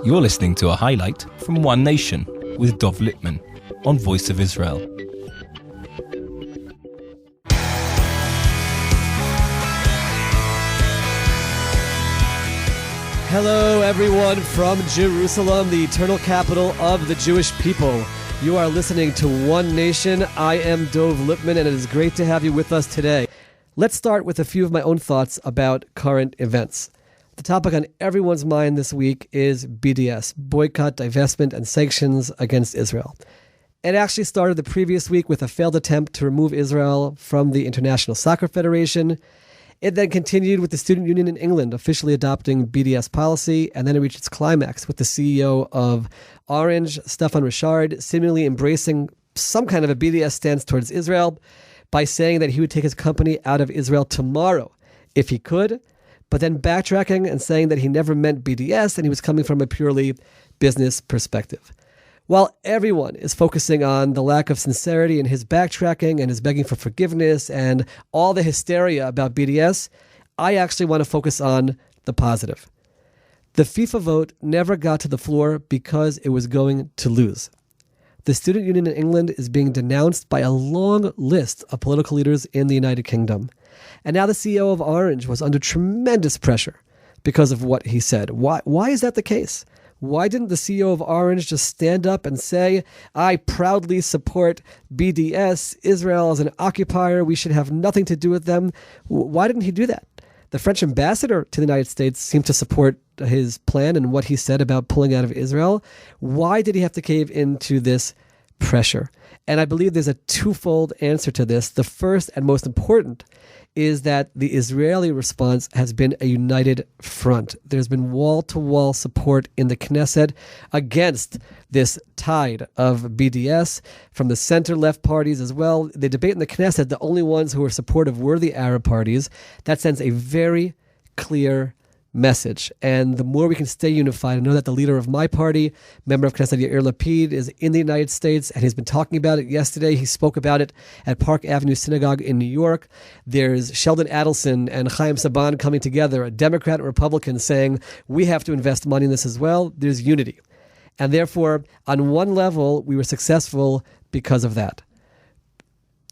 You're listening to a highlight from One Nation with Dov Lipman on Voice of Israel. Hello, everyone from Jerusalem, the eternal capital of the Jewish people. You are listening to One Nation. I am Dov Lipman, and it is great to have you with us today. Let's start with a few of my own thoughts about current events. The topic on everyone's mind this week is BDS, boycott, divestment, and sanctions against Israel. It actually started the previous week with a failed attempt to remove Israel from the International Soccer Federation. It then continued with the student union in England officially adopting BDS policy, and then it reached its climax with the CEO of Orange, Stefan Richard, seemingly embracing some kind of a BDS stance towards Israel by saying that he would take his company out of Israel tomorrow if he could, but then backtracking and saying that he never meant BDS and he was coming from a purely business perspective. While everyone is focusing on the lack of sincerity in his backtracking and his begging for forgiveness and all the hysteria about BDS, I actually want to focus on the positive. The FIFA vote never got to the floor because it was going to lose. The student union in England is being denounced by a long list of political leaders in the United Kingdom. And now the CEO of Orange was under tremendous pressure because of what he said. Why is that the case? Why didn't the CEO of Orange just stand up and say, I proudly support BDS, Israel as an occupier, we should have nothing to do with them? Why didn't he do that? The French ambassador to the United States seemed to support his plan and what he said about pulling out of Israel. Why did he have to cave into this pressure? And I believe there's a twofold answer to this. The first and most important is that the Israeli response has been a united front. There's been wall-to-wall support in the Knesset against this tide of BDS from the center-left parties as well. The debate in the Knesset, the only ones who were supportive were the Arab parties. That sends a very clear message. And the more we can stay unified, I know that the leader of my party, member of Knesset Yair Lapid, is in the United States, and he's been talking about it yesterday. He spoke about it at Park Avenue Synagogue in New York. There's Sheldon Adelson and Chaim Saban coming together, a Democrat and Republican, saying, we have to invest money in this as well. There's unity. And therefore, on one level, we were successful because of that.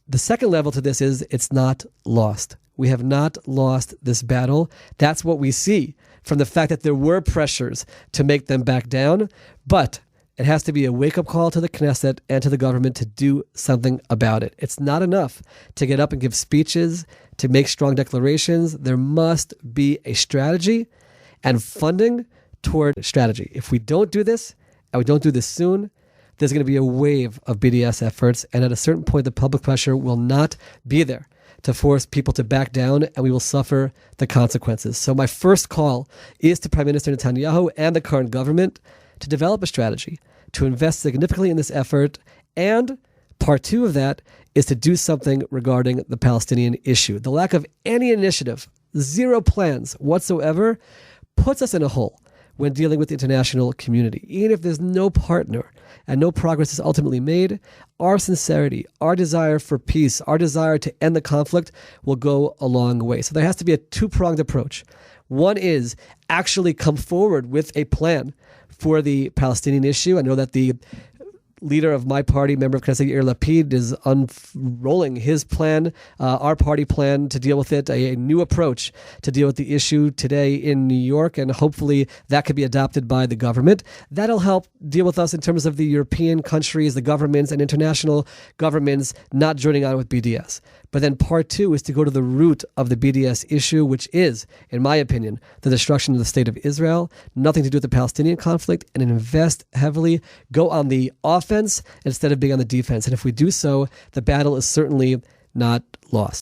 The second level to this is it's not lost. We have not lost this battle. That's what we see from the fact that there were pressures to make them back down. But it has to be a wake-up call to the Knesset and to the government to do something about it. It's not enough to get up and give speeches, to make strong declarations. There must be a strategy and funding toward strategy. If we don't do this, and we don't do this soon, there's going to be a wave of BDS efforts. And at a certain point, the public pressure will not be there to force people to back down, and we will suffer the consequences. So my first call is to Prime Minister Netanyahu and the current government to develop a strategy, to invest significantly in this effort, and part two of that is to do something regarding the Palestinian issue. The lack of any initiative, zero plans whatsoever, puts us in a hole when dealing with the international community. Even if there's no partner and no progress is ultimately made, our sincerity, our desire for peace, our desire to end the conflict will go a long way. So there has to be a two-pronged approach. One is actually come forward with a plan for the Palestinian issue. I know that the leader of my party, member of Knesset Yair Lapid, is unrolling his plan, our party plan to deal with it, a new approach to deal with the issue today in New York, and hopefully that could be adopted by the government. That'll help deal with us in terms of the European countries, the governments, and international governments not joining on with BDS. But then part two is to go to the root of the BDS issue, which is, in my opinion, the destruction of the state of Israel, nothing to do with the Palestinian conflict, and invest heavily, go on the offense instead of being on the defense. And if we do so, the battle is certainly not lost.